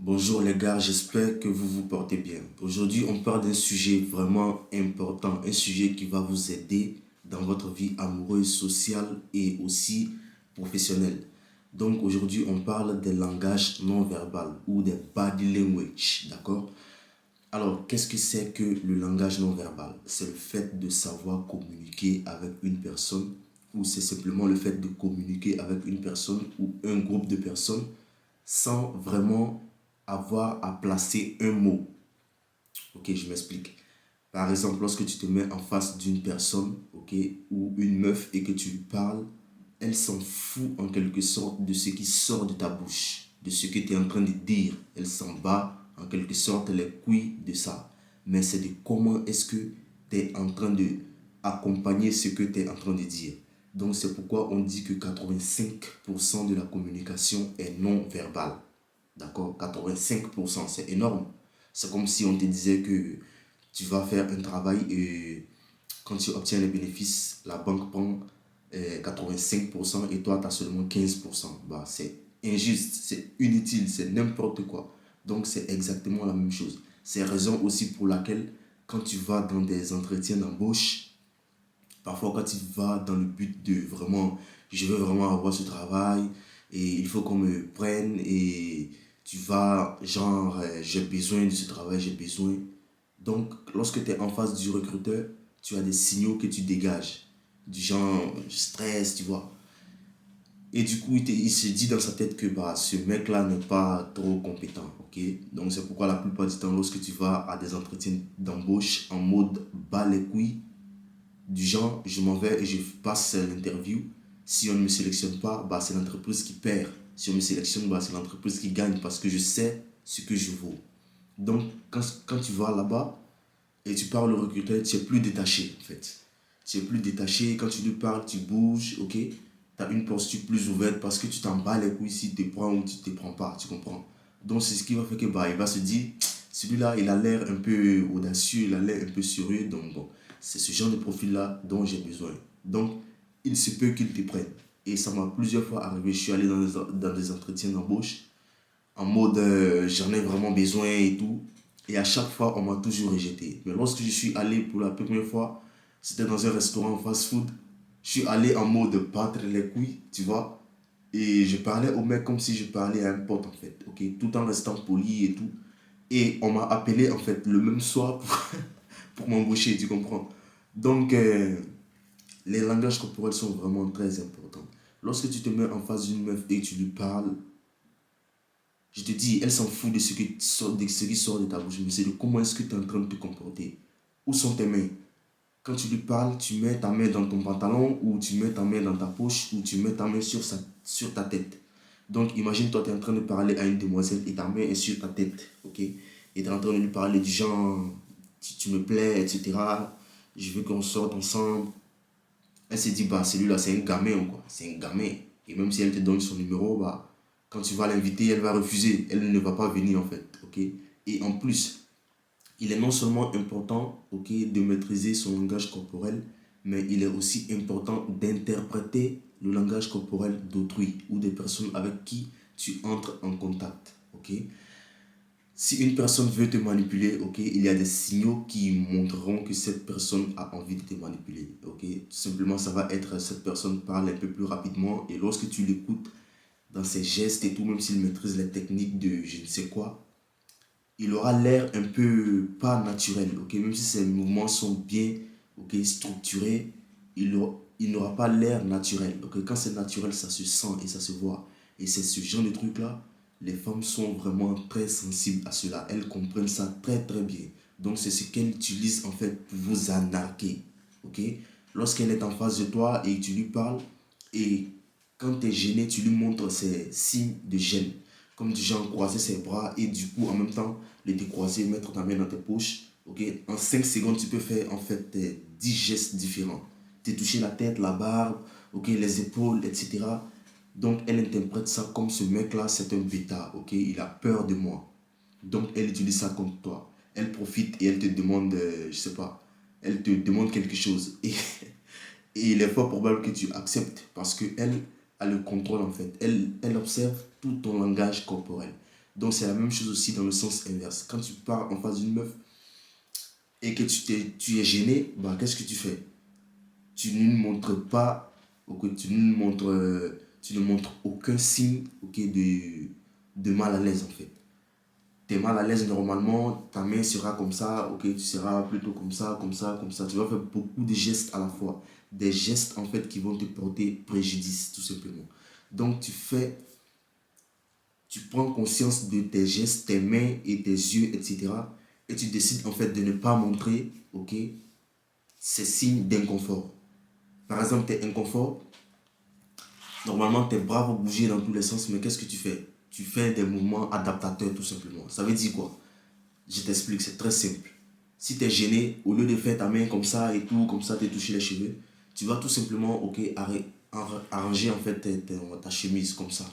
Bonjour les gars, j'espère que vous vous portez bien. Aujourd'hui, on parle d'un sujet vraiment important, un sujet qui va vous aider dans votre vie amoureuse, sociale et aussi professionnelle. Donc aujourd'hui, on parle des langages non verbaux ou des body language, d'accord? Alors, qu'est-ce que c'est que le langage non verbal? C'est le fait de savoir communiquer avec une personne ou c'est simplement le fait de communiquer avec une personne ou un groupe de personnes sans vraiment avoir à placer un mot. Ok, je m'explique. Par exemple, lorsque tu te mets en face d'une personne, ok, ou une meuf et que tu lui parles, elle s'en fout en quelque sorte de ce qui sort de ta bouche, de ce que tu es en train de dire. Elle s'en bat en quelque sorte les couilles de ça. Mais c'est de comment est-ce que tu es en train de accompagner ce que tu es en train de dire. Donc c'est pourquoi on dit que 85% de la communication est non verbale. D'accord? 85%, c'est énorme. C'est comme si on te disait que tu vas faire un travail et quand tu obtiens les bénéfices, la banque prend 85% et toi, tu as seulement 15%. Bah, c'est injuste, c'est inutile, c'est n'importe quoi. Donc, c'est exactement la même chose. C'est la raison aussi pour laquelle, quand tu vas dans des entretiens d'embauche, parfois quand tu vas dans le but de vraiment, je veux vraiment avoir ce travail et il faut qu'on me prenne et tu vas genre, j'ai besoin de ce travail, j'ai besoin. Donc, lorsque tu es en face du recruteur, tu as des signaux que tu dégages, du genre stress, tu vois. Et du coup, il se dit dans sa tête que bah, ce mec-là n'est pas trop compétent, ok? Donc, c'est pourquoi la plupart du temps, lorsque tu vas à des entretiens d'embauche en mode bas les couilles, du genre, je m'en vais et je passe l'interview. Si on ne me sélectionne pas, bah, c'est l'entreprise qui perd. Si on me sélectionne, bah, c'est l'entreprise qui gagne parce que je sais ce que je vaux. Donc, quand tu vas là-bas et tu parles au recruteur, tu es plus détaché en fait. Tu es plus détaché. Quand tu lui parles, tu bouges, ok? Tu as une posture plus ouverte parce que tu t'en bats les couilles si tu te prends ou tu ne te prends pas, tu comprends? Donc, c'est ce qui va faire que bah, il va se dire, celui-là, il a l'air un peu audacieux, il a l'air un peu sérieux. Donc, bon, c'est ce genre de profil-là dont j'ai besoin. Donc, il se peut qu'il te prenne. Et ça m'a plusieurs fois arrivé. Je suis allé dans des entretiens d'embauche en mode j'en ai vraiment besoin et tout. Et à chaque fois, on m'a toujours rejeté. Mais lorsque je suis allé pour la première fois, c'était dans un restaurant fast-food. Je suis allé en mode battre les couilles, tu vois. Et je parlais au mec comme si je parlais à un pote en fait, ok, tout en restant poli et tout. Et on m'a appelé en fait le même soir pour m'embaucher, tu comprends. Donc, les langages corporels sont vraiment très importants. Lorsque tu te mets en face d'une meuf et tu lui parles, je te dis, elle s'en fout de ce qui sort de ta bouche, mais c'est de comment est-ce que tu es en train de te comporter. Où sont tes mains? Quand tu lui parles, tu mets ta main dans ton pantalon, ou tu mets ta main dans ta poche, ou tu mets ta main sur ta tête. Donc imagine, toi, tu es en train de parler à une demoiselle et ta main est sur ta tête, ok? Et tu es en train de lui parler du genre, tu me plais, etc. Je veux qu'on sorte ensemble. Elle se dit, bah, celui-là, c'est un gamin, quoi. C'est un gamin. Et même si elle te donne son numéro, bah, quand tu vas l'inviter, elle va refuser. Elle ne va pas venir, en fait. Ok? Et en plus, il est non seulement important, ok, de maîtriser son langage corporel, mais il est aussi important d'interpréter le langage corporel d'autrui ou des personnes avec qui tu entres en contact. Ok? Si une personne veut te manipuler, ok, il y a des signaux qui montreront que cette personne a envie de te manipuler, ok. Tout simplement, ça va être cette personne parle un peu plus rapidement et lorsque tu l'écoutes dans ses gestes et tout, même s'il maîtrise les techniques de je ne sais quoi, il aura l'air un peu pas naturel, ok. Même si ses mouvements sont bien, ok, structurés, il n'aura pas l'air naturel, ok. Quand c'est naturel, ça se sent et ça se voit. Et c'est ce genre de truc-là, les femmes sont vraiment très sensibles à cela. Elles comprennent ça très très bien. Donc c'est ce qu'elles utilisent en fait pour vous anarquer, ok. Lorsqu'elle est en face de toi et tu lui parles, et quand tu es gêné, tu lui montres ces signes de gêne. Comme du genre croiser ses bras et du coup en même temps les décroiser, mettre ta main dans tes poches. Ok, en 5 secondes, tu peux faire en fait 10 gestes différents. Te toucher la tête, la barbe, ok, les épaules, etc. Donc elle interprète ça comme ce mec-là, c'est un bêta, ok, il a peur de moi. Donc elle utilise ça contre toi. Elle profite et elle te demande, je sais pas, elle te demande quelque chose. Et il est fort probable que tu acceptes parce qu'elle a le contrôle en fait. Elle observe tout ton langage corporel. Donc c'est la même chose aussi dans le sens inverse. Quand tu pars en face d'une meuf et que tu es gêné, bah, qu'est-ce que tu fais? Tu ne montres pas, ok, tu ne montres aucun signe, ok, de mal à l'aise en fait. Tu es mal à l'aise normalement, ta main sera comme ça, ok, tu seras plutôt comme ça, comme ça, comme ça. Tu vas faire beaucoup de gestes à la fois. Des gestes en fait qui vont te porter préjudice tout simplement. Donc tu prends conscience de tes gestes, tes mains et tes yeux, etc. Et tu décides en fait de ne pas montrer, ok, ces signes d'inconfort. Par exemple, tu es inconfort, normalement tes bras vont bouger dans tous les sens, mais qu'est-ce que tu fais? Tu fais des mouvements adaptateurs tout simplement. Ça veut dire quoi? Je t'explique, c'est très simple. Si tu es gêné, au lieu de faire ta main comme ça et tout, comme ça, te toucher les cheveux, tu vas tout simplement, ok, arranger en fait ta chemise comme ça.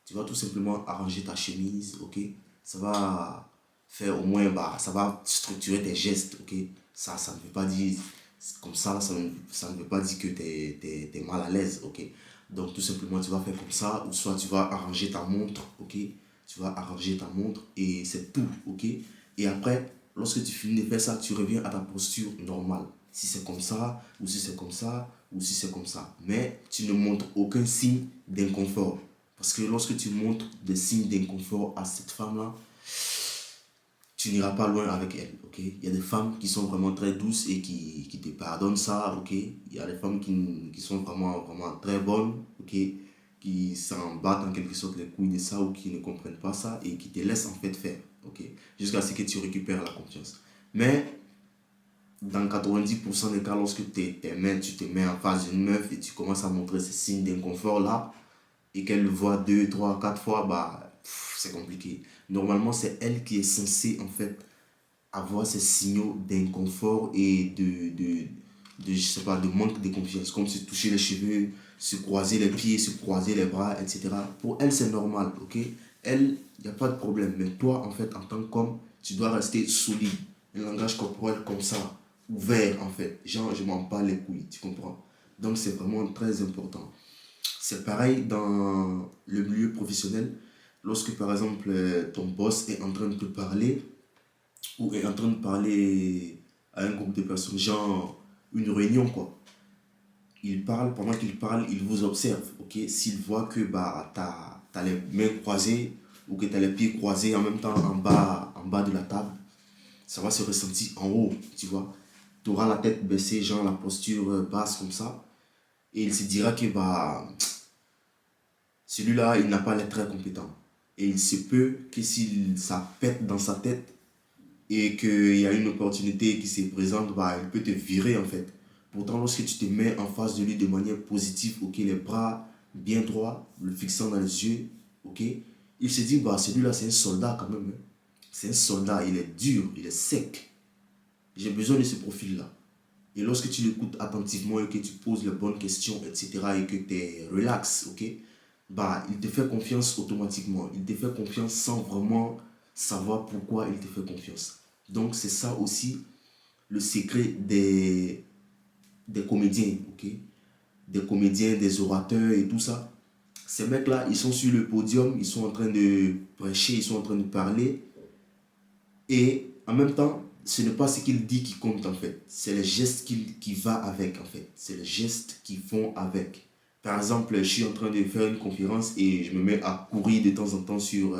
Tu vas tout simplement arranger ta chemise, ok. Ça va faire au moins, bah, ça va structurer tes gestes, ok. Ça ne veut pas dire, comme ça ne veut pas dire que tu es mal à l'aise, ok. Donc tout simplement, tu vas faire comme ça, ou soit tu vas arranger ta montre, ok. Tu vas arranger ta montre et c'est tout, ok. Et après, lorsque tu finis de faire ça, tu reviens à ta posture normale. Si c'est comme ça, ou si c'est comme ça, ou si c'est comme ça. Mais tu ne montres aucun signe d'inconfort. Parce que lorsque tu montres des signes d'inconfort à cette femme-là, tu n'iras pas loin avec elle, ok? Il y a des femmes qui sont vraiment très douces et qui te pardonnent ça, ok? Il y a des femmes qui sont vraiment très bonnes, ok? Qui s'en battent en quelque sorte les couilles de ça ou qui ne comprennent pas ça et qui te laissent en fait faire, ok? Jusqu'à ce que tu récupères la confiance. Mais dans 90% des cas, lorsque tu te mets en face d'une meuf et tu commences à montrer ces signes d'inconfort là, et qu'elle le voit 2, 3, 4 fois, bah, c'est compliqué. Normalement, c'est elle qui est censée, en fait, avoir ces signaux d'inconfort et je sais pas, de manque de confiance, comme se toucher les cheveux, se croiser les pieds, se croiser les bras, etc. Pour elle, c'est normal, ok? Elle, il n'y a pas de problème. Mais toi, en fait, en tant qu'homme, tu dois rester solide. Un langage corporel comme ça, ouvert, en fait. Genre, je m'en bats les couilles, tu comprends? Donc, c'est vraiment très important. C'est pareil dans le milieu professionnel. Lorsque par exemple ton boss est en train de te parler ou est en train de parler à un groupe de personnes, genre une réunion quoi. Il parle, pendant qu'il parle, il vous observe, ok? S'il voit que bah, t'as les mains croisées ou que tu as les pieds croisés en même temps en bas de la table, ça va se ressentir en haut, tu vois. Tu auras la tête baissée, genre la posture basse comme ça. Et il se dira que bah, celui-là, il n'a pas l'air très compétent. Et il se peut que s'il ça pète dans sa tête et qu'il y a une opportunité qui se présente, bah, il peut te virer en fait. Pourtant, lorsque tu te mets en face de lui de manière positive, ok, les bras bien droits, le fixant dans les yeux, ok, il se dit, bah, celui-là, c'est un soldat quand même, hein. C'est un soldat, il est dur, il est sec. J'ai besoin de ce profil-là. Et lorsque tu l'écoutes attentivement et que tu poses les bonnes questions, etc., et que tu es relax, ok, bah, il te fait confiance automatiquement. Il te fait confiance sans vraiment savoir pourquoi il te fait confiance. Donc, c'est ça aussi le secret des comédiens, ok, des comédiens, des orateurs et tout ça. Ces mecs-là, ils sont sur le podium, ils sont en train de prêcher, ils sont en train de parler. Et en même temps, ce n'est pas ce qu'il dit qui compte en fait. C'est les gestes qui va avec en fait. C'est les gestes qui vont avec. Par exemple, je suis en train de faire une conférence et je me mets à courir de temps en temps sur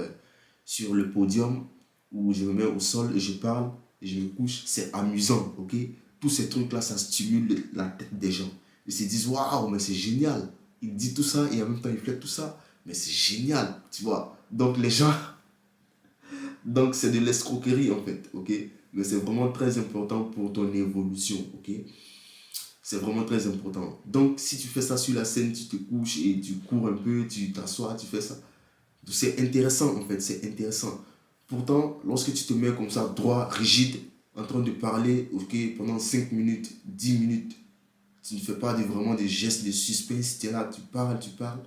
le podium où je me mets au sol et je parle et je me couche. C'est amusant, ok? Tous ces trucs-là, ça stimule la tête des gens. Ils se disent, waouh, mais c'est génial. Il dit tout ça et en même temps il fait tout ça. Mais c'est génial, tu vois. Donc les gens, donc c'est de l'escroquerie en fait, ok? Mais c'est vraiment très important pour ton évolution, ok? C'est vraiment très important. Donc si tu fais ça sur la scène, tu te couches et tu cours un peu, tu t'assois, tu fais ça. C'est intéressant en fait, c'est intéressant. Pourtant, lorsque tu te mets comme ça, droit, rigide, en train de parler, ok, pendant 5 minutes, 10 minutes, tu ne fais pas vraiment des gestes de suspense, tu es là, tu parles, tu parles.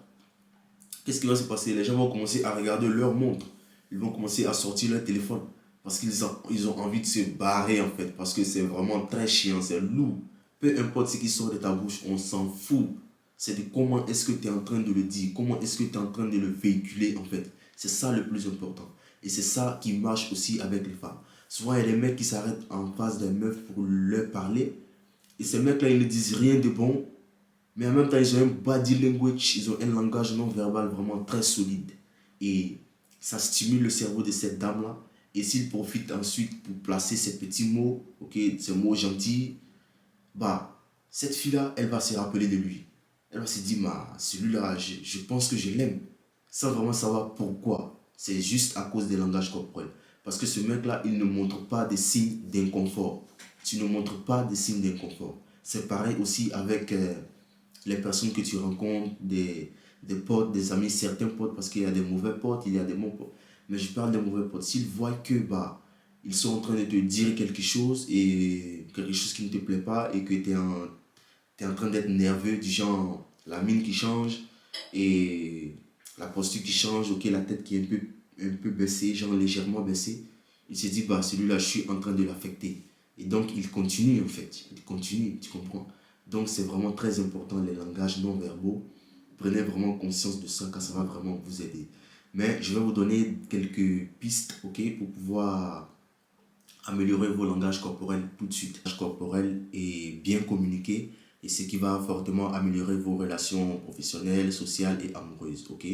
Qu'est-ce qui va se passer? Les gens vont commencer à regarder leur montre. Ils vont commencer à sortir leur téléphone. Parce ils ont envie de se barrer en fait. Parce que c'est vraiment très chiant, c'est lourd. Peu importe ce qui sort de ta bouche, on s'en fout. C'est de comment est-ce que tu es en train de le dire. Comment est-ce que tu es en train de le véhiculer en fait. C'est ça le plus important. Et c'est ça qui marche aussi avec les femmes. Souvent, il y a des mecs qui s'arrêtent en face des meufs pour leur parler. Et ces mecs-là, ils ne disent rien de bon. Mais en même temps, ils ont un body language, ils ont un langage non verbal vraiment très solide. Et ça stimule le cerveau de cette dame-là. Et s'il profite ensuite pour placer ces petits mots, ok, ces mots gentils, bah, cette fille-là, elle va se rappeler de lui. Elle va se dire, bah, celui-là, je pense que je l'aime. Sans vraiment savoir pourquoi. C'est juste à cause des langages corporels. Parce que ce mec-là, il ne montre pas des signes d'inconfort. Tu ne montres pas des signes d'inconfort. C'est pareil aussi avec les personnes que tu rencontres, des potes, des amis, certains potes, parce qu'il y a des mauvais potes, il y a des bons potes. Mais je parle des mauvais potes. S'ils voient que bah, ils sont en train de te dire quelque chose et quelque chose qui ne te plaît pas et que t'es en train d'être nerveux, du genre la mine qui change et la posture qui change, ok, la tête qui est un peu baissée, genre légèrement baissée, il se dit, bah celui-là, je suis en train de l'affecter. Et donc, il continue en fait, il continue, tu comprends. Donc, c'est vraiment très important, les langages non verbaux. Prenez vraiment conscience de ça, car ça va vraiment vous aider. Mais je vais vous donner quelques pistes, ok, pour pouvoir améliorer vos langages corporels tout de suite. Le langage corporel est bien communiqué et ce qui va fortement améliorer vos relations professionnelles, sociales et amoureuses. Ok?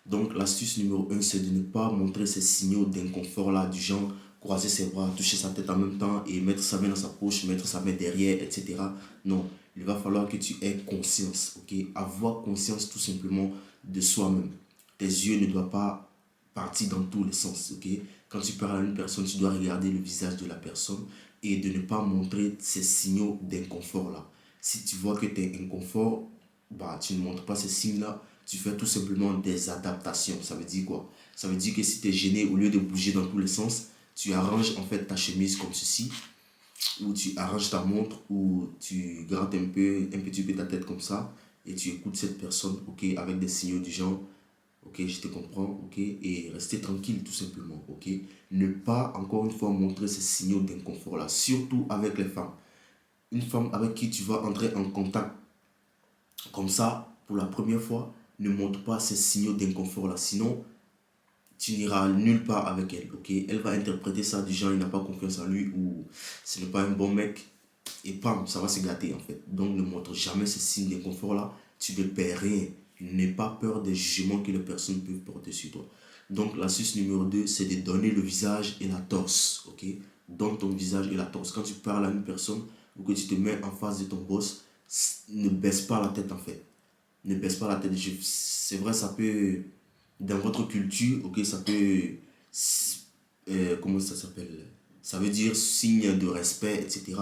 Donc, l'astuce numéro un, c'est de ne pas montrer ces signaux d'inconfort là, du genre croiser ses bras, toucher sa tête en même temps et mettre sa main dans sa poche, mettre sa main derrière, etc. Non, il va falloir que tu aies conscience, ok? Avoir conscience tout simplement de soi-même. Tes yeux ne doivent pas partir dans tous les sens, ok? Quand tu parles à une personne, tu dois regarder le visage de la personne et de ne pas montrer ces signaux d'inconfort là. Si tu vois que tu es inconfort, bah, tu ne montres pas ces signes-là, tu fais tout simplement des adaptations. Ça veut dire quoi? Ça veut dire que si tu es gêné, au lieu de bouger dans tous les sens, tu arranges en fait ta chemise comme ceci, ou tu arranges ta montre, ou tu grattes un petit peu ta tête comme ça, et tu écoutes cette personne, ok, avec des signaux du genre, ok, je te comprends, ok, et rester tranquille tout simplement, ok. Ne pas encore une fois montrer ces signaux d'inconfort là, surtout avec les femmes. Une femme avec qui tu vas entrer en contact comme ça pour la première fois, ne montre pas ces signaux d'inconfort là, sinon tu n'iras nulle part avec elle, ok. Elle va interpréter ça du genre il n'a pas confiance en lui ou ce n'est pas un bon mec et pam, ça va se gâter en fait. Donc ne montre jamais ces signes d'inconfort là, tu ne perds rien. N'aie pas peur des jugements que les personnes peuvent porter sur toi. Donc l'astuce numéro 2, c'est de donner le visage et la torse, ok. Donne ton visage et la torse. Quand tu parles à une personne ou que tu te mets en face de ton boss, ne baisse pas la tête en fait. Ne baisse pas la tête. C'est vrai, ça peut, dans votre culture, ok, ça peut, comment ça s'appelle? Ça veut dire signe de respect, etc.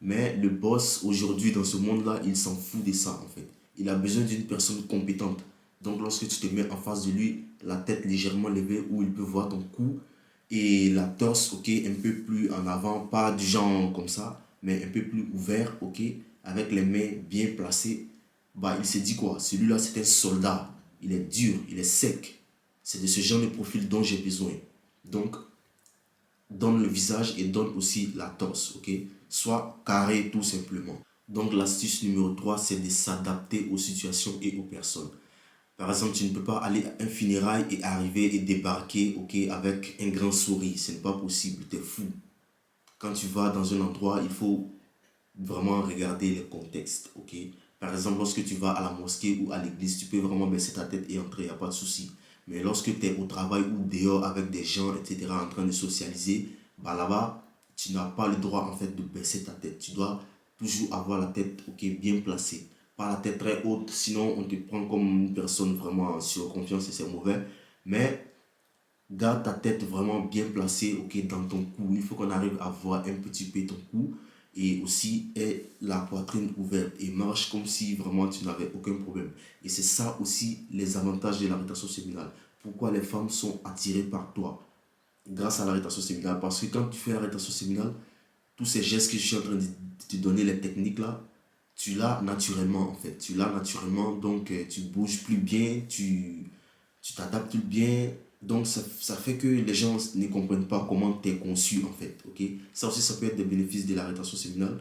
Mais le boss, aujourd'hui, dans ce monde-là, il s'en fout de ça, en fait. Il a besoin d'une personne compétente. Donc, lorsque tu te mets en face de lui, la tête légèrement levée, où il peut voir ton cou, et la torse, ok, un peu plus en avant, pas du genre comme ça, mais un peu plus ouvert, ok, avec les mains bien placées, bah, il s'est dit quoi? Celui-là, c'est un soldat. Il est dur, il est sec. C'est de ce genre de profil dont j'ai besoin. Donc, donne le visage et donne aussi la torse, ok? Sois carré tout simplement. Donc, l'astuce numéro 3 c'est de s'adapter aux situations et aux personnes. Par exemple, tu ne peux pas aller à un funérail et arriver et débarquer, ok, avec un grand sourire. Ce n'est pas possible, tu es fou. Quand tu vas dans un endroit, il faut vraiment regarder les contextes, ok? Par exemple, lorsque tu vas à la mosquée ou à l'église, tu peux vraiment baisser ta tête et entrer, il n'y a pas de souci. Mais lorsque tu es au travail ou dehors avec des gens, etc., en train de socialiser, bah là-bas, tu n'as pas le droit en fait de baisser ta tête. Tu dois toujours avoir la tête, ok, bien placée. Pas la tête très haute, sinon on te prend comme une personne vraiment sur confiance et c'est mauvais. Mais garde ta tête vraiment bien placée, ok, dans ton cou. Il faut qu'on arrive à voir un petit peu ton cou et aussi la poitrine ouverte et marche comme si vraiment tu n'avais aucun problème. Et c'est ça aussi les avantages de la rétention séminale. Pourquoi les femmes sont attirées par toi grâce à la rétention séminale? Parce que quand tu fais la rétention séminale, tous ces gestes que je suis en train de te donner, les techniques là, tu l'as naturellement en fait. Tu l'as naturellement, donc tu bouges plus bien, tu t'adaptes bien. Donc ça fait que les gens ne comprennent pas comment tu es conçu en fait. Ok, ça aussi, ça peut être des bénéfices de la rétention séminale.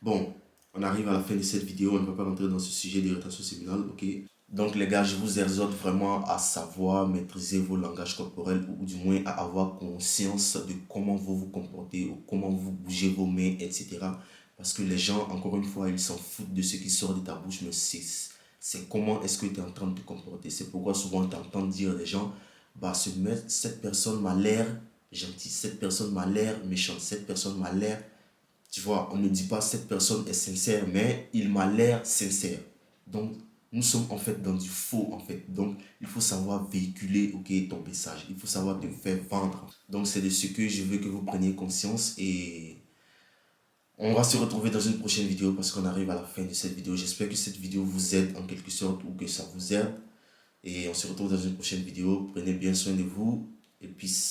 Bon, on arrive à la fin de cette vidéo, on ne va pas rentrer dans ce sujet de rétention séminale. Ok, Donc les gars, je vous exhorte vraiment à savoir maîtriser vos langages corporels ou du moins à avoir conscience de comment vous vous comportez ou comment vous bougez vos mains, etc. Parce que les gens, encore une fois, ils s'en foutent de ce qui sort de ta bouche, mais c'est comment est-ce que tu es en train de te comporter. C'est pourquoi souvent tu entends dire les gens, bah cette personne m'a l'air gentille, cette personne m'a l'air méchante, cette personne m'a l'air, tu vois, on ne dit pas cette personne est sincère, mais il m'a l'air sincère. Donc, nous sommes en fait dans du faux en fait. Donc, il faut savoir véhiculer, ok, ton message. Il faut savoir te faire vendre. Donc, c'est de ce que je veux que vous preniez conscience et on va se retrouver dans une prochaine vidéo parce qu'on arrive à la fin de cette vidéo. J'espère que cette vidéo vous aide en quelque sorte ou que ça vous aide. Et on se retrouve dans une prochaine vidéo. Prenez bien soin de vous et puis